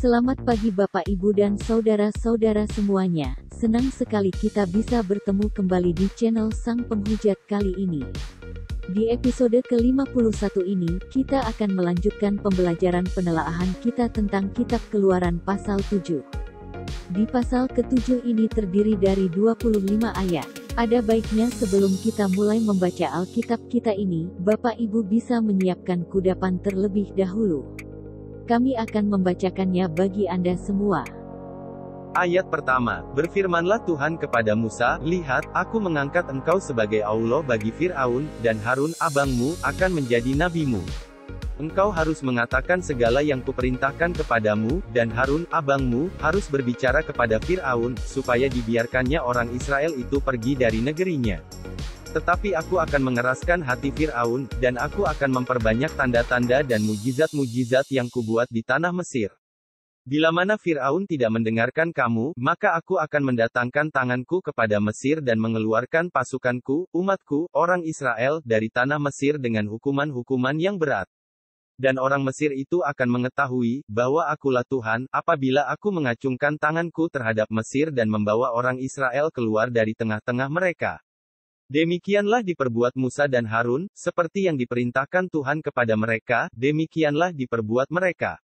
Selamat pagi Bapak Ibu dan saudara-saudara semuanya. Senang sekali kita bisa bertemu kembali di channel Sang Penghujat kali ini. Di episode ke-51 ini, kita akan melanjutkan pembelajaran penelaahan kita tentang Kitab Keluaran pasal 7. Di pasal ke-7 ini terdiri dari 25 ayat. Ada baiknya sebelum kita mulai membaca Alkitab kita ini, Bapak Ibu bisa menyiapkan kudapan terlebih dahulu. Kami akan membacakannya bagi Anda semua. Ayat pertama, berfirmanlah Tuhan kepada Musa, lihat, aku mengangkat engkau sebagai Allah bagi Fir'aun, dan Harun abangmu, akan menjadi nabimu. Engkau harus mengatakan segala yang kuperintahkan kepadamu, dan Harun abangmu, harus berbicara kepada Fir'aun, supaya dibiarkannya orang Israel itu pergi dari negerinya. Tetapi aku akan mengeraskan hati Fir'aun, dan aku akan memperbanyak tanda-tanda dan mujizat-mujizat yang kubuat di tanah Mesir. Bila mana Fir'aun tidak mendengarkan kamu, maka aku akan mendatangkan tanganku kepada Mesir dan mengeluarkan pasukanku, umatku, orang Israel, dari tanah Mesir dengan hukuman-hukuman yang berat. Dan orang Mesir itu akan mengetahui, bahwa akulah Tuhan, apabila aku mengacungkan tanganku terhadap Mesir dan membawa orang Israel keluar dari tengah-tengah mereka. Demikianlah diperbuat Musa dan Harun, seperti yang diperintahkan Tuhan kepada mereka, demikianlah diperbuat mereka.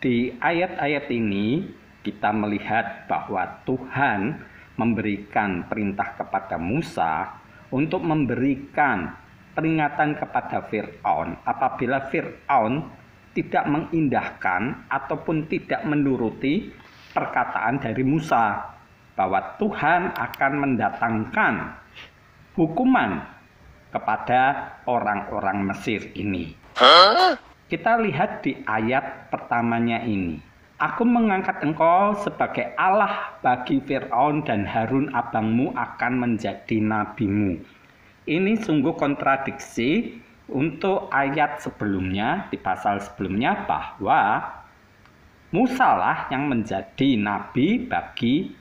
Di ayat-ayat ini, kita melihat bahwa Tuhan memberikan perintah kepada Musa untuk memberikan peringatan kepada Fir'aun apabila Fir'aun tidak mengindahkan ataupun tidak menuruti perkataan dari Musa, bahwa Tuhan akan mendatangkan hukuman kepada orang-orang Mesir ini. Kita lihat di ayat pertamanya ini. Aku mengangkat engkau sebagai Allah bagi Fir'aun dan Harun abangmu akan menjadi nabimu. Ini sungguh kontradiksi untuk ayat sebelumnya, di pasal sebelumnya, bahwa Musa lah yang menjadi nabi bagi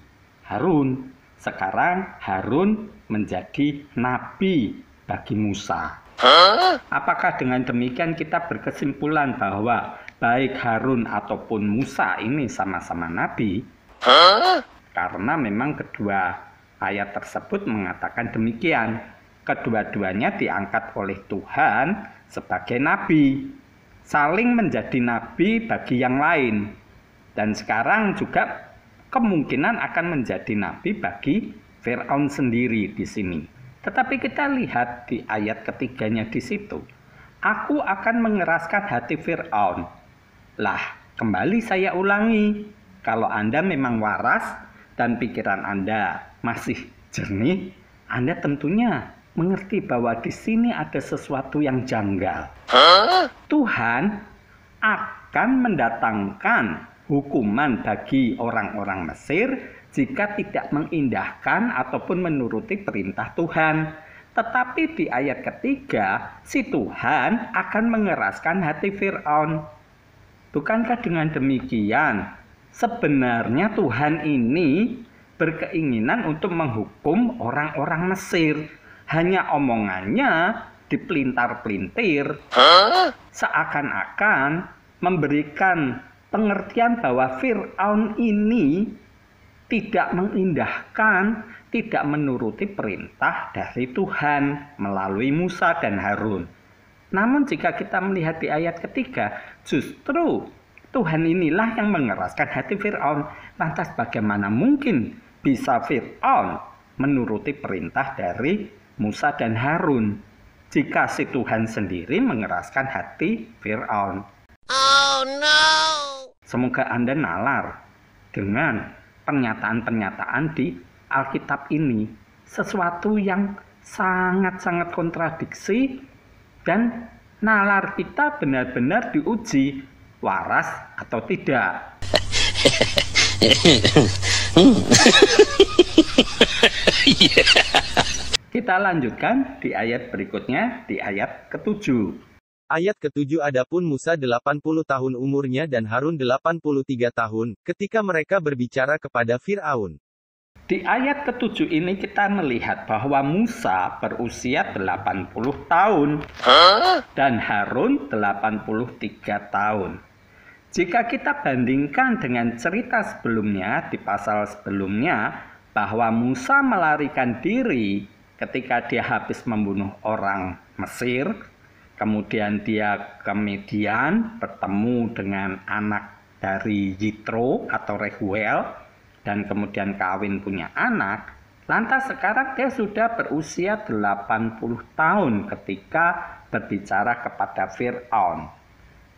Harun. Sekarang Harun menjadi nabi bagi Musa. Apakah dengan demikian kita berkesimpulan bahwa baik Harun ataupun Musa ini sama-sama nabi? Karena memang kedua ayat tersebut mengatakan demikian. Kedua-duanya diangkat oleh Tuhan sebagai nabi, saling menjadi nabi bagi yang lain. Dan sekarang juga kemungkinan akan menjadi nabi bagi Fir'aun sendiri di sini. Tetapi kita lihat di ayat ketiganya di situ. Aku akan mengeraskan hati Fir'aun. Lah, kembali saya ulangi. Kalau Anda memang waras dan pikiran Anda masih jernih, Anda tentunya mengerti bahwa di sini ada sesuatu yang janggal. Tuhan akan mendatangkan hukuman bagi orang-orang Mesir jika tidak mengindahkan ataupun menuruti perintah Tuhan. Tetapi di ayat ketiga, si Tuhan akan mengeraskan hati Fir'aun. Bukankah dengan demikian, sebenarnya Tuhan ini berkeinginan untuk menghukum orang-orang Mesir. Hanya omongannya dipelintar-pelintir, seakan-akan memberikan pengertian bahwa Fir'aun ini tidak mengindahkan, tidak menuruti perintah dari Tuhan melalui Musa dan Harun. Namun jika kita melihat di ayat ketiga, justru Tuhan inilah yang mengeraskan hati Fir'aun. Lantas bagaimana mungkin bisa Fir'aun menuruti perintah dari Musa dan Harun jika si Tuhan sendiri mengeraskan hati Fir'aun? Oh no! Semoga Anda nalar dengan pernyataan-pernyataan di Alkitab ini. Sesuatu yang sangat-sangat kontradiksi, dan nalar kita benar-benar diuji waras atau tidak. Kita lanjutkan di ayat berikutnya, di ayat ke-7. Ayat ke-7, adapun Musa 80 tahun umurnya dan Harun 83 tahun, ketika mereka berbicara kepada Fir'aun. Di ayat ke-7 ini kita melihat bahwa Musa berusia 80 tahun dan Harun 83 tahun. Jika kita bandingkan dengan cerita sebelumnya, di pasal sebelumnya, bahwa Musa melarikan diri ketika dia habis membunuh orang Mesir, kemudian dia ke Midian bertemu dengan anak dari Yitro atau Rehuel, dan kemudian kawin punya anak. Lantas sekarang dia sudah berusia 80 tahun ketika berbicara kepada Fir'aun.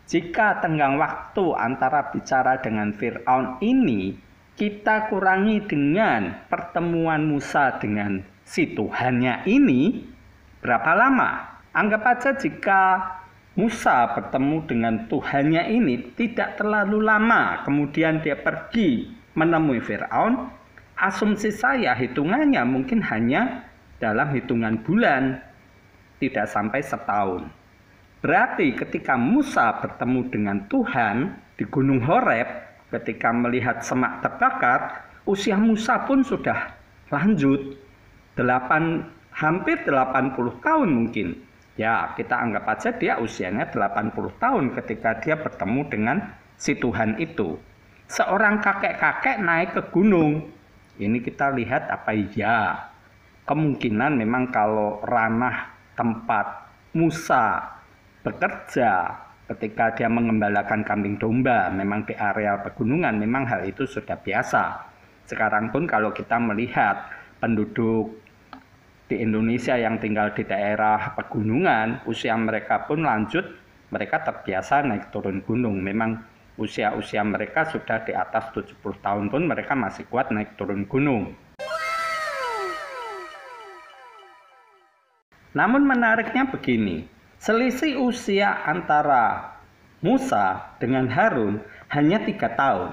Jika tenggang waktu antara bicara dengan Fir'aun ini kita kurangi dengan pertemuan Musa dengan si Tuhannya ini, berapa lama? Anggap aja jika Musa bertemu dengan Tuhannya ini tidak terlalu lama, kemudian dia pergi menemui Fir'aun, asumsi saya hitungannya mungkin hanya dalam hitungan bulan, tidak sampai setahun. Berarti ketika Musa bertemu dengan Tuhan di Gunung Horeb, ketika melihat semak terbakar, usia Musa pun sudah lanjut, hampir 80 tahun mungkin. Ya, kita anggap aja dia usianya 80 tahun ketika dia bertemu dengan si Tuhan itu. Seorang kakek-kakek naik ke gunung. Ini kita lihat apa ya? Kemungkinan memang kalau ranah tempat Musa bekerja ketika dia mengembalakan kambing domba, memang di areal pegunungan, memang hal itu sudah biasa. Sekarang pun kalau kita melihat penduduk di Indonesia yang tinggal di daerah pegunungan, usia mereka pun lanjut, mereka terbiasa naik turun gunung. Memang usia-usia mereka sudah di atas 70 tahun pun mereka masih kuat naik turun gunung. Namun menariknya begini, selisih usia antara Musa dengan Harun hanya 3 tahun.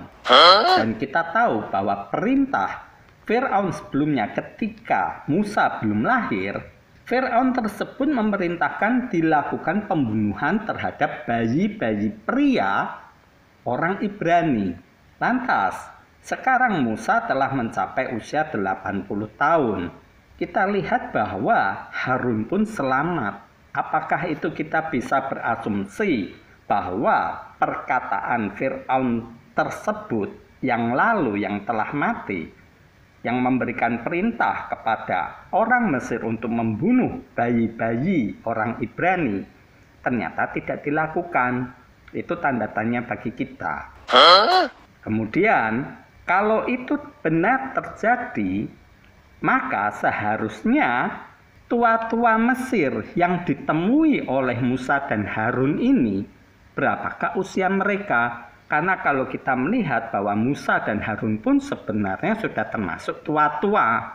Dan kita tahu bahwa perintah Fir'aun sebelumnya ketika Musa belum lahir, Fir'aun tersebut memerintahkan dilakukan pembunuhan terhadap bayi-bayi pria orang Ibrani. Lantas, sekarang Musa telah mencapai usia 80 tahun. Kita lihat bahwa Harun pun selamat. Apakah itu kita bisa berasumsi bahwa perkataan Fir'aun tersebut yang lalu yang telah mati, yang memberikan perintah kepada orang Mesir untuk membunuh bayi-bayi orang Ibrani, ternyata tidak dilakukan. Itu tanda tanya bagi kita. Kemudian, kalau itu benar terjadi, maka seharusnya tua-tua Mesir yang ditemui oleh Musa dan Harun ini, berapakah usia mereka? Karena kalau kita melihat bahwa Musa dan Harun pun sebenarnya sudah termasuk tua-tua.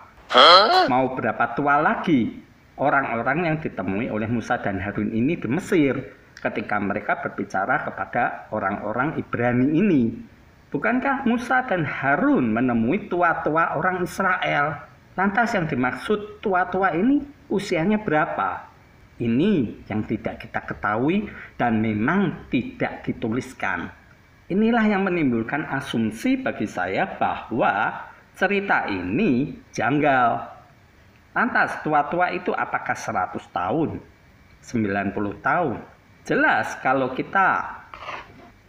Mau berapa tua lagi orang-orang yang ditemui oleh Musa dan Harun ini di Mesir ketika mereka berbicara kepada orang-orang Ibrani ini. Bukankah Musa dan Harun menemui tua-tua orang Israel? Lantas yang dimaksud tua-tua ini usianya berapa? Ini yang tidak kita ketahui dan memang tidak dituliskan. Inilah yang menimbulkan asumsi bagi saya bahwa cerita ini janggal. Lantas tua-tua itu apakah 100 tahun? 90 tahun? Jelas kalau kita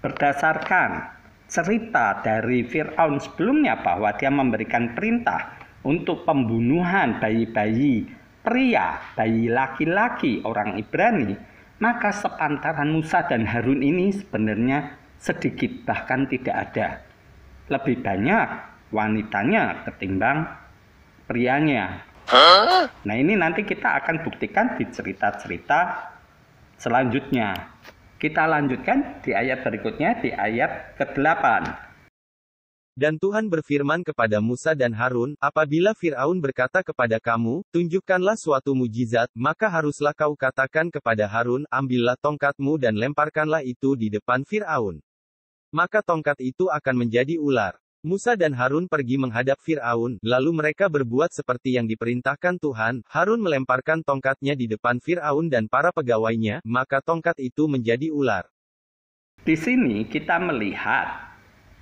berdasarkan cerita dari Fir'aun sebelumnya bahwa dia memberikan perintah untuk pembunuhan bayi-bayi pria, bayi laki-laki orang Ibrani, maka sepantaran Musa dan Harun ini sebenarnya sedikit bahkan tidak ada. Lebih banyak wanitanya ketimbang prianya. Nah ini nanti kita akan buktikan di cerita-cerita selanjutnya. Kita lanjutkan di ayat berikutnya, di ayat ke-8. Dan Tuhan berfirman kepada Musa dan Harun, apabila Fir'aun berkata kepada kamu, tunjukkanlah suatu mujizat, maka haruslah kau katakan kepada Harun, ambillah tongkatmu dan lemparkanlah itu di depan Fir'aun. Maka tongkat itu akan menjadi ular. Musa dan Harun pergi menghadap Fir'aun, lalu mereka berbuat seperti yang diperintahkan Tuhan. Harun melemparkan tongkatnya di depan Fir'aun dan para pegawainya, maka tongkat itu menjadi ular. Di sini kita melihat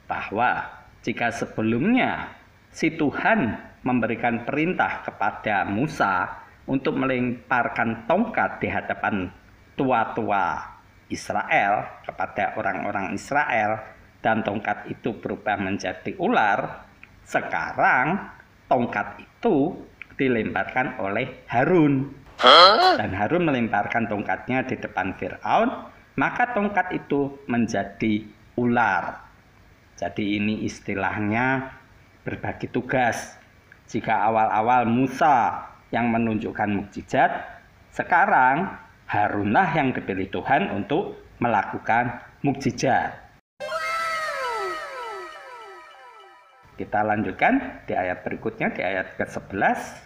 bahwa jika sebelumnya si Tuhan memberikan perintah kepada Musa untuk melemparkan tongkat di hadapan tua-tua Israel, kepada orang-orang Israel, dan tongkat itu berubah menjadi ular, sekarang tongkat itu dilemparkan oleh Harun. Dan Harun melemparkan tongkatnya di depan Fir'aun, maka tongkat itu menjadi ular. Jadi ini istilahnya berbagi tugas. Jika awal-awal Musa yang menunjukkan mukjizat, sekarang Harunlah yang dipilih Tuhan untuk melakukan mukjizat. Kita lanjutkan di ayat berikutnya, di ayat ke-11.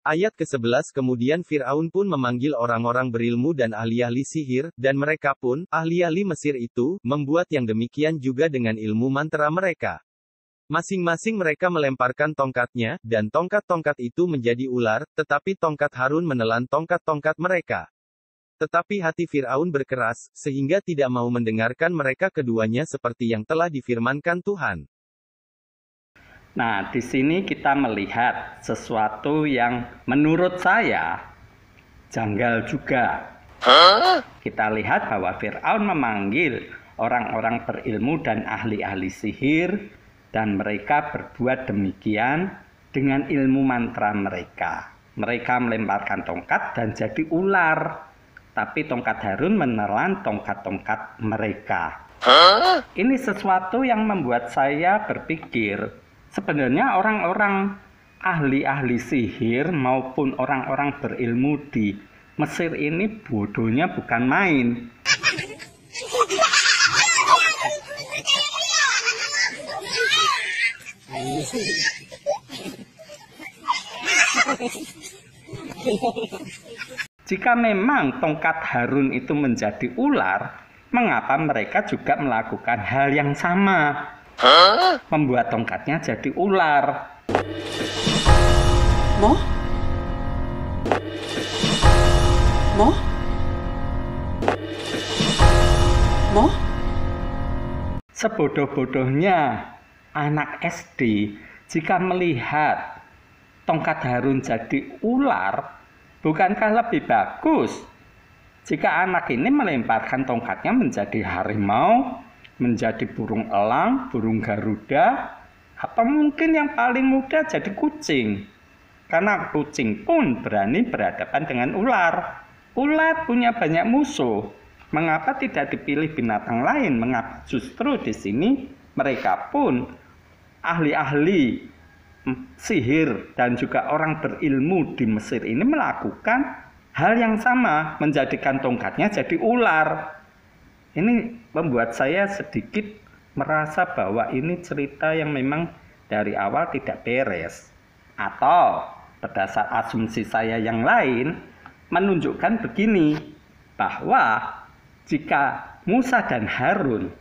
Ayat ke-11 kemudian Fir'aun pun memanggil orang-orang berilmu dan ahli-ahli sihir, dan mereka pun, ahli-ahli Mesir itu, membuat yang demikian juga dengan ilmu mantra mereka. Masing-masing mereka melemparkan tongkatnya, dan tongkat-tongkat itu menjadi ular, tetapi tongkat Harun menelan tongkat-tongkat mereka. Tetapi hati Fir'aun berkeras, sehingga tidak mau mendengarkan mereka keduanya seperti yang telah difirmankan Tuhan. Nah, di sini kita melihat sesuatu yang menurut saya janggal juga. Kita lihat bahwa Fir'aun memanggil orang-orang berilmu dan ahli-ahli sihir, dan mereka berbuat demikian dengan ilmu mantra mereka. Mereka melemparkan tongkat dan jadi ular. Tapi tongkat Harun menelan tongkat-tongkat mereka. Ini sesuatu yang membuat saya berpikir, sebenarnya orang-orang ahli-ahli sihir maupun orang-orang berilmu di Mesir ini bodohnya bukan main. Jika memang tongkat Harun itu menjadi ular, mengapa mereka juga melakukan hal yang sama? Membuat tongkatnya jadi ular. Moh? Sebodoh-bodohnya anak SD jika melihat tongkat Harun jadi ular, bukankah lebih bagus jika anak ini melemparkan tongkatnya menjadi harimau, menjadi burung elang, burung garuda, atau mungkin yang paling mudah jadi kucing. Karena kucing pun berani berhadapan dengan ular. Ular punya banyak musuh. Mengapa tidak dipilih binatang lain? Mengapa justru di sini mereka pun ahli-ahli sihir dan juga orang berilmu di Mesir ini melakukan hal yang sama, menjadikan tongkatnya jadi ular. Ini membuat saya sedikit merasa bahwa ini cerita yang memang dari awal tidak beres. Atau berdasar asumsi saya yang lain menunjukkan begini, bahwa jika Musa dan Harun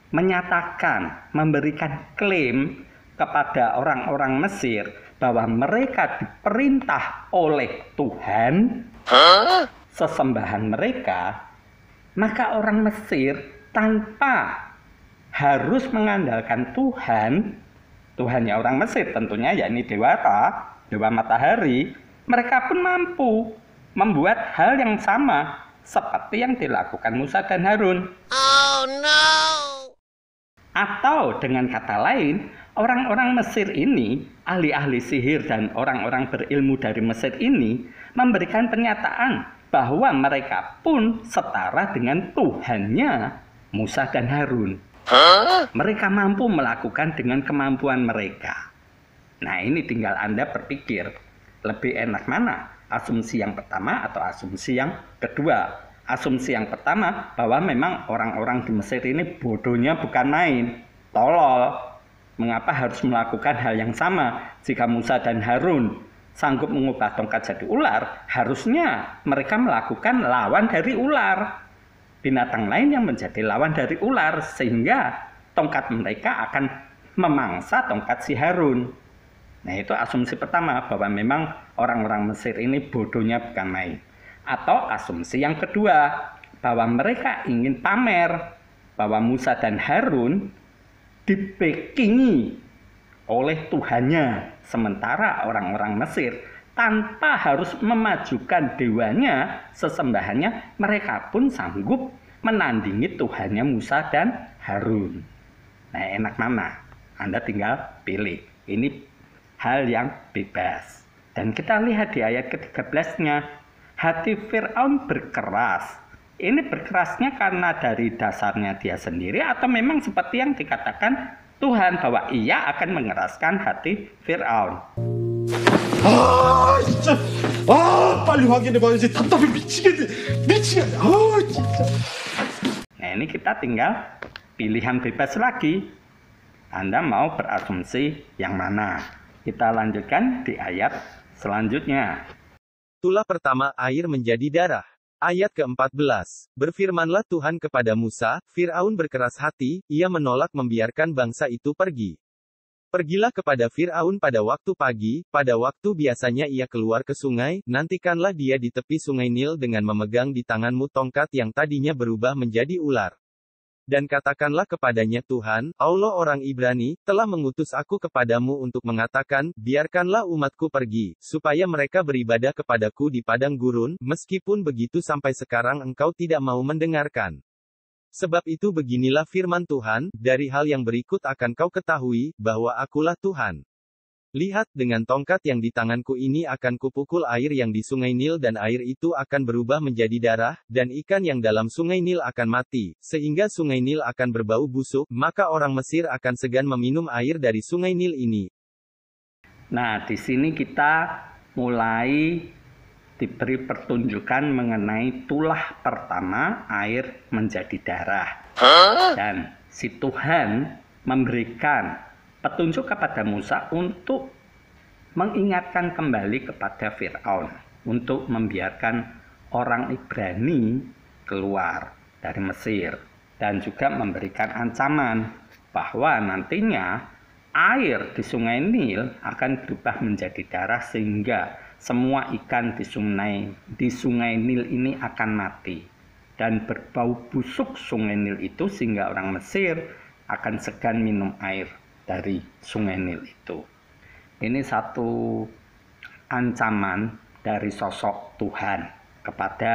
menyatakan, memberikan klaim kepada orang-orang Mesir bahwa mereka diperintah oleh Tuhan, sesembahan mereka, maka orang Mesir tanpa harus mengandalkan Tuhan, Tuhannya orang Mesir tentunya yakni dewa matahari, mereka pun mampu membuat hal yang sama seperti yang dilakukan Musa dan Harun. Oh no! Atau dengan kata lain, orang-orang Mesir ini, ahli-ahli sihir dan orang-orang berilmu dari Mesir ini memberikan pernyataan bahwa mereka pun setara dengan Tuhannya Musa dan Harun. Mereka mampu melakukan dengan kemampuan mereka. Nah, ini tinggal Anda berpikir, lebih enak mana? Asumsi yang pertama atau asumsi yang kedua? Asumsi yang pertama bahwa memang orang-orang di Mesir ini bodohnya bukan main, tolol. Mengapa harus melakukan hal yang sama? Jika Musa dan Harun sanggup mengubah tongkat jadi ular, harusnya mereka melakukan lawan dari ular. Binatang lain yang menjadi lawan dari ular, sehingga tongkat mereka akan memangsa tongkat si Harun. Nah, itu asumsi pertama, bahwa memang orang-orang Mesir ini bodohnya bukan main. Atau asumsi yang kedua, bahwa mereka ingin pamer bahwa Musa dan Harun dibekingi oleh Tuhannya, sementara orang-orang Mesir tanpa harus memajukan dewanya, sesembahannya, mereka pun sanggup menandingi Tuhannya Musa dan Harun. Nah, enak mana? Anda tinggal pilih. Ini hal yang bebas. Dan kita lihat di ayat ke-13-nya, hati Fir'aun berkeras. Ini berkerasnya karena dari dasarnya dia sendiri atau memang seperti yang dikatakan Tuhan bahwa ia akan mengeraskan hati Fir'aun. 진짜. 빨리 확인해봐야지. 답답해 미치겠네. 진짜. Nah, ini kita tinggal pilihan bebas lagi. Anda mau berasumsi yang mana? Kita lanjutkan di ayat selanjutnya. Tulah pertama air menjadi darah. Ayat ke-14. Berfirmanlah Tuhan kepada Musa, Fir'aun berkeras hati, ia menolak membiarkan bangsa itu pergi. Pergilah kepada Fir'aun pada waktu pagi, pada waktu biasanya ia keluar ke sungai, nantikanlah dia di tepi sungai Nil dengan memegang di tanganmu tongkat yang tadinya berubah menjadi ular. Dan katakanlah kepadanya Tuhan, Allah orang Ibrani, telah mengutus aku kepadamu untuk mengatakan, biarkanlah umatku pergi, supaya mereka beribadah kepadaku di padang gurun, meskipun begitu sampai sekarang engkau tidak mau mendengarkan. Sebab itu beginilah firman Tuhan, dari hal yang berikut akan kau ketahui, bahwa akulah Tuhan. Lihat, dengan tongkat yang di tanganku ini akan kupukul air yang di sungai Nil dan air itu akan berubah menjadi darah, dan ikan yang dalam sungai Nil akan mati, sehingga sungai Nil akan berbau busuk, maka orang Mesir akan segan meminum air dari sungai Nil ini. Nah, di sini kita mulai diberi pertunjukan mengenai tulah pertama air menjadi darah. Dan si Tuhan memberikan petunjuk kepada Musa untuk mengingatkan kembali kepada Fir'aun untuk membiarkan orang Ibrani keluar dari Mesir dan juga memberikan ancaman bahwa nantinya air di sungai Nil akan berubah menjadi darah sehingga semua ikan di sungai Nil ini akan mati dan berbau busuk sungai Nil itu sehingga orang Mesir akan segan minum air dari sungai Nil itu. Ini satu ancaman dari sosok Tuhan kepada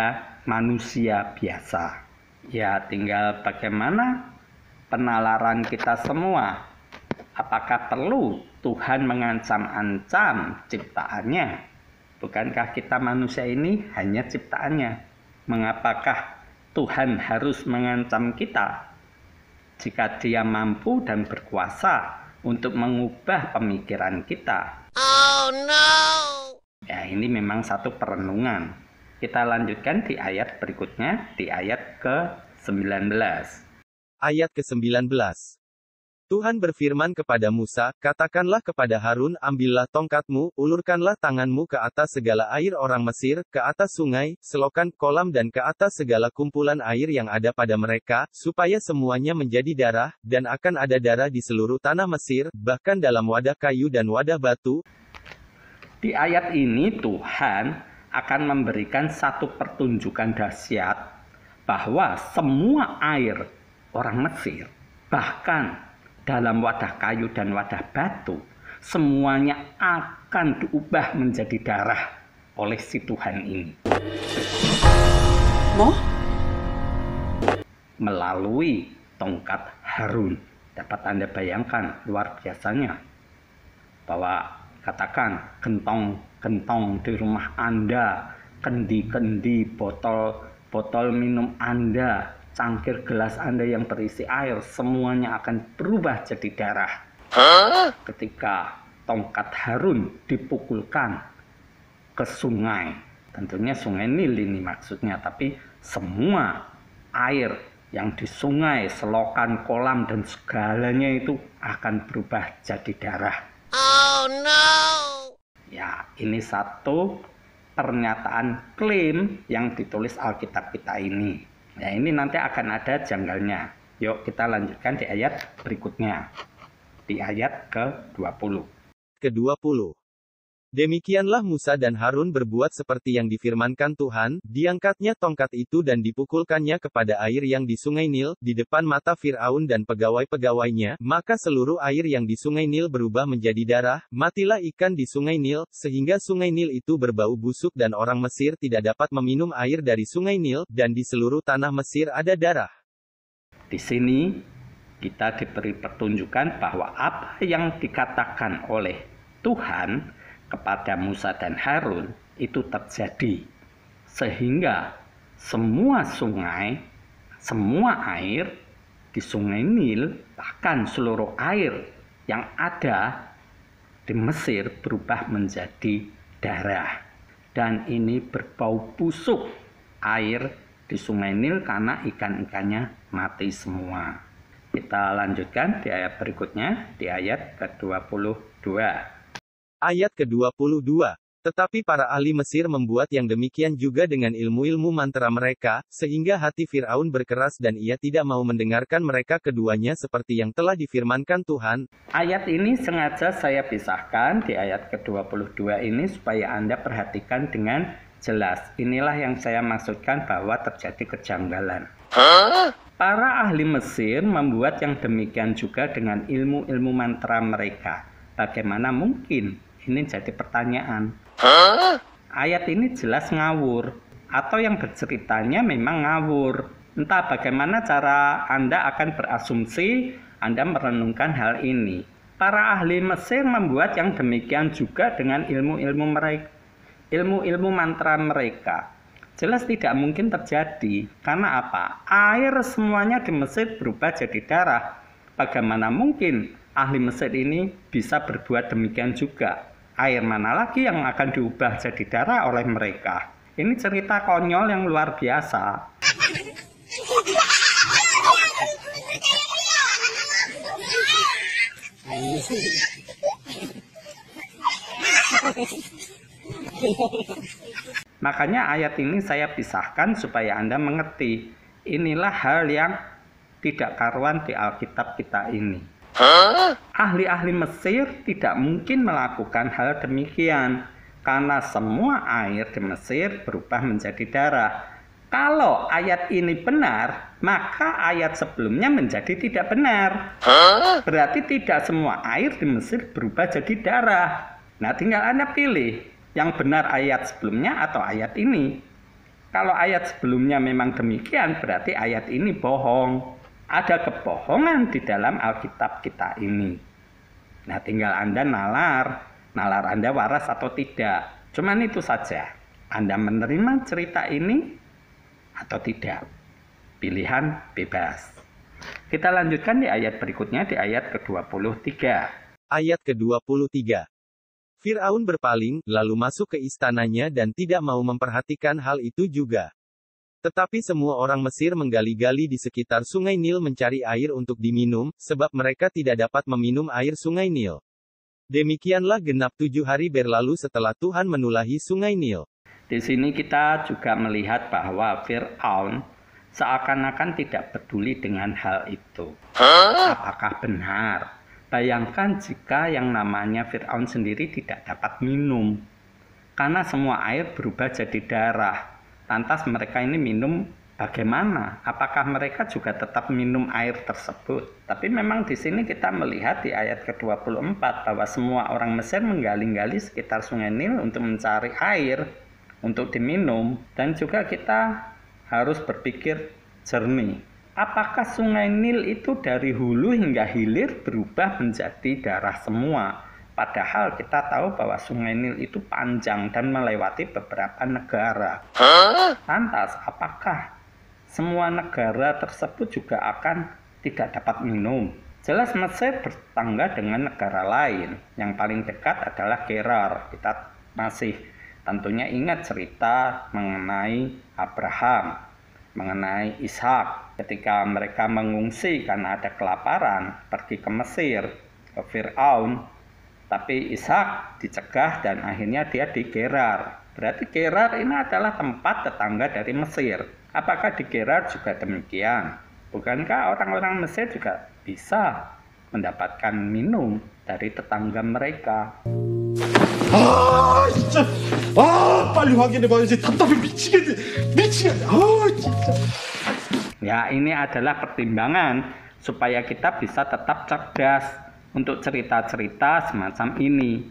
manusia biasa. Ya, tinggal bagaimana penalaran kita semua. Apakah perlu Tuhan mengancam-ancam ciptaannya? Bukankah kita manusia ini hanya ciptaannya? Mengapakah Tuhan harus mengancam kita? Jika dia mampu dan berkuasa untuk mengubah pemikiran kita. Oh no! Ya, ini memang satu perenungan. Kita lanjutkan di ayat berikutnya, di ayat ke-19. Ayat ke-19. Tuhan berfirman kepada Musa, katakanlah kepada Harun, ambillah tongkatmu, ulurkanlah tanganmu ke atas segala air orang Mesir, ke atas sungai, selokan, kolam dan ke atas segala kumpulan air yang ada pada mereka, supaya semuanya menjadi darah, dan akan ada darah di seluruh tanah Mesir, bahkan dalam wadah kayu dan wadah batu. Di ayat ini Tuhan akan memberikan satu pertunjukan dahsyat bahwa semua air orang Mesir, bahkan dalam wadah kayu dan wadah batu, semuanya akan diubah menjadi darah oleh si Tuhan ini. Melalui tongkat Harun. Dapat Anda bayangkan luar biasanya. Bahwa katakan gentong-gentong di rumah Anda, kendi-kendi, botol minum Anda, cangkir gelas Anda yang berisi air, semuanya akan berubah jadi darah. Ketika tongkat Harun dipukulkan ke sungai, tentunya sungai Nil ini maksudnya, tapi semua air yang di sungai, selokan, kolam, dan segalanya itu akan berubah jadi darah. Oh no! Ya, ini satu pernyataan klaim yang ditulis Alkitab kita ini. Ya, ini nanti akan ada janggalnya. Yuk kita lanjutkan di ayat berikutnya. Di ayat ke-20. Ke-20. Demikianlah Musa dan Harun berbuat seperti yang difirmankan Tuhan, diangkatnya tongkat itu dan dipukulkannya kepada air yang di sungai Nil, di depan mata Fir'aun dan pegawai-pegawainya, maka seluruh air yang di sungai Nil berubah menjadi darah, matilah ikan di sungai Nil, sehingga sungai Nil itu berbau busuk dan orang Mesir tidak dapat meminum air dari sungai Nil, dan di seluruh tanah Mesir ada darah. Di sini, kita diberi pertunjukan bahwa apa yang dikatakan oleh Tuhan kepada Musa dan Harun itu terjadi, sehingga semua sungai, semua air di sungai Nil, bahkan seluruh air yang ada di Mesir berubah menjadi darah, dan ini berbau busuk air di sungai Nil karena ikan-ikannya mati semua. Kita lanjutkan di ayat berikutnya, di ayat ke-22. Ayat ke-22. Tetapi para ahli Mesir membuat yang demikian juga dengan ilmu-ilmu mantra mereka, sehingga hati Fir'aun berkeras dan ia tidak mau mendengarkan mereka keduanya seperti yang telah difirmankan Tuhan. Ayat ini sengaja saya pisahkan di ayat ke-22 ini supaya Anda perhatikan dengan jelas. Inilah yang saya maksudkan bahwa terjadi kejanggalan. Para ahli Mesir membuat yang demikian juga dengan ilmu-ilmu mantra mereka. Bagaimana mungkin? Ini jadi pertanyaan. Ayat ini jelas ngawur, atau yang berceritanya memang ngawur. Entah bagaimana cara Anda akan berasumsi Anda merenungkan hal ini. Para ahli Mesir membuat yang demikian juga dengan ilmu-ilmu mereka, ilmu-ilmu mantra mereka. Jelas tidak mungkin terjadi. Karena apa? Air semuanya di Mesir berubah jadi darah. Bagaimana mungkin ahli Mesir ini bisa berbuat demikian juga? Air mana lagi yang akan diubah jadi darah oleh mereka? Ini cerita konyol yang luar biasa. Makanya ayat ini saya pisahkan supaya Anda mengerti. Inilah hal yang tidak karuan di Alkitab kita ini. Ahli-ahli Mesir tidak mungkin melakukan hal demikian karena semua air di Mesir berubah menjadi darah. Kalau ayat ini benar, maka ayat sebelumnya menjadi tidak benar. Berarti tidak semua air di Mesir berubah jadi darah. Nah, tinggal Anda pilih yang benar ayat sebelumnya atau ayat ini. Kalau ayat sebelumnya memang demikian, berarti ayat ini bohong. Ada kebohongan di dalam Alkitab kita ini. Nah, tinggal Anda nalar Anda waras atau tidak. Cuman itu saja. Anda menerima cerita ini atau tidak. Pilihan bebas. Kita lanjutkan di ayat berikutnya, di ayat ke-23. Ayat ke-23. Fir'aun berpaling, lalu masuk ke istananya dan tidak mau memperhatikan hal itu juga. Tetapi semua orang Mesir menggali-gali di sekitar sungai Nil mencari air untuk diminum, sebab mereka tidak dapat meminum air sungai Nil. Demikianlah genap 7 hari berlalu setelah Tuhan menulahi sungai Nil. Di sini kita juga melihat bahwa Fir'aun seakan-akan tidak peduli dengan hal itu. Apakah benar? Bayangkan jika yang namanya Fir'aun sendiri tidak dapat minum. Karena semua air berubah jadi darah. Lantas mereka ini minum bagaimana? Apakah mereka juga tetap minum air tersebut? Tapi memang di sini kita melihat di ayat ke-24 bahwa semua orang Mesir menggali-gali sekitar sungai Nil untuk mencari air untuk diminum. Dan juga kita harus berpikir jernih. Apakah sungai Nil itu dari hulu hingga hilir berubah menjadi darah semua? Padahal kita tahu bahwa sungai Nil itu panjang dan melewati beberapa negara. Lantas, apakah semua negara tersebut juga akan tidak dapat minum? Jelas Mesir bertetangga dengan negara lain. Yang paling dekat adalah Gerar. Kita masih tentunya ingat cerita mengenai Abraham, mengenai Ishak. Ketika mereka mengungsi karena ada kelaparan, pergi ke Mesir, ke Fir'aun. Tapi Ishak dicegah dan akhirnya dia di Gerar. Berarti Gerar ini adalah tempat tetangga dari Mesir. Apakah di Gerar juga demikian? Bukankah orang-orang Mesir juga bisa mendapatkan minum dari tetangga mereka? 아 진짜 아 빨리 확인해봐야지 답답해 미치겠네 아 진짜. Ya, ini adalah pertimbangan supaya kita bisa tetap cerdas untuk cerita-cerita semacam ini.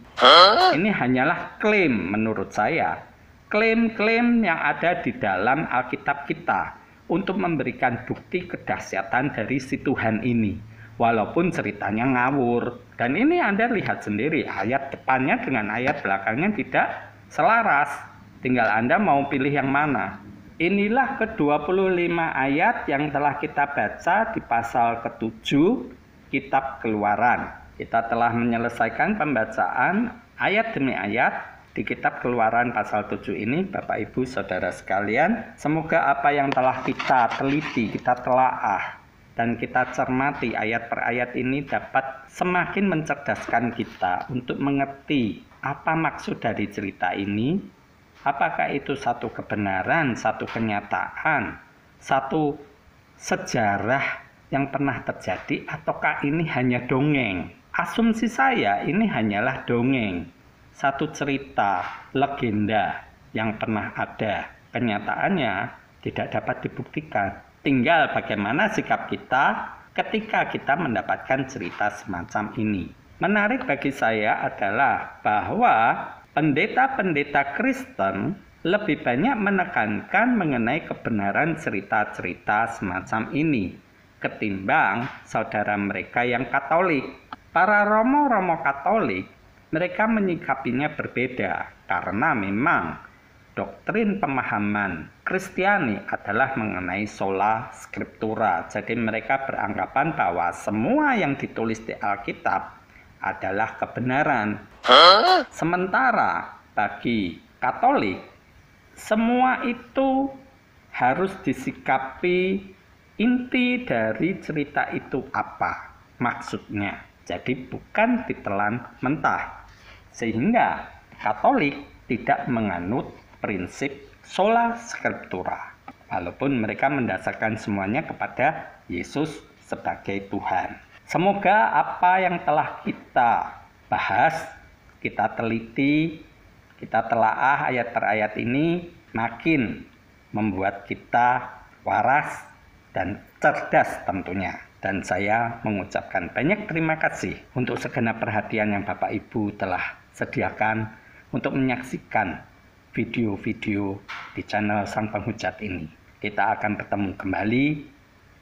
Ini hanyalah klaim menurut saya. Klaim-klaim yang ada di dalam Alkitab kita untuk memberikan bukti kedahsyatan dari si Tuhan ini. Walaupun ceritanya ngawur. Dan ini Anda lihat sendiri, ayat depannya dengan ayat belakangnya tidak selaras. Tinggal Anda mau pilih yang mana. Inilah ke-25 ayat yang telah kita baca di pasal ke-7 Kitab Keluaran. Kita telah menyelesaikan pembacaan ayat demi ayat di Kitab Keluaran pasal 7 ini, Bapak Ibu Saudara sekalian. Semoga apa yang telah kita teliti, kita telaah, dan kita cermati ayat per ayat ini dapat semakin mencerdaskan kita untuk mengerti apa maksud dari cerita ini. Apakah itu satu kebenaran, satu kenyataan, satu sejarah yang pernah terjadi, ataukah ini hanya dongeng? Asumsi saya ini hanyalah dongeng, satu cerita, legenda yang pernah ada. Kenyataannya tidak dapat dibuktikan. Tinggal bagaimana sikap kita ketika kita mendapatkan cerita semacam ini. Menarik bagi saya adalah bahwa pendeta-pendeta Kristen lebih banyak menekankan mengenai kebenaran cerita-cerita semacam ini ketimbang saudara mereka yang Katolik. Para romo-romo Katolik, mereka menyikapinya berbeda karena memang doktrin pemahaman Kristiani adalah mengenai sola scriptura. Jadi mereka beranggapan bahwa semua yang ditulis di Alkitab adalah kebenaran. Sementara bagi Katolik, semua itu harus disikapi inti dari cerita itu apa maksudnya. Jadi bukan ditelan mentah. Sehingga Katolik tidak menganut prinsip sola scriptura. Walaupun mereka mendasarkan semuanya kepada Yesus sebagai Tuhan. Semoga apa yang telah kita bahas, kita teliti, kita telaah ayat per ayat ini makin membuat kita waras dan cerdas tentunya. Dan saya mengucapkan banyak terima kasih untuk segenap perhatian yang Bapak Ibu telah sediakan untuk menyaksikan video-video di channel Sang Penghujat ini. Kita akan bertemu kembali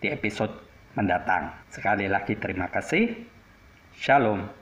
di episode mendatang. Sekali lagi terima kasih. Shalom.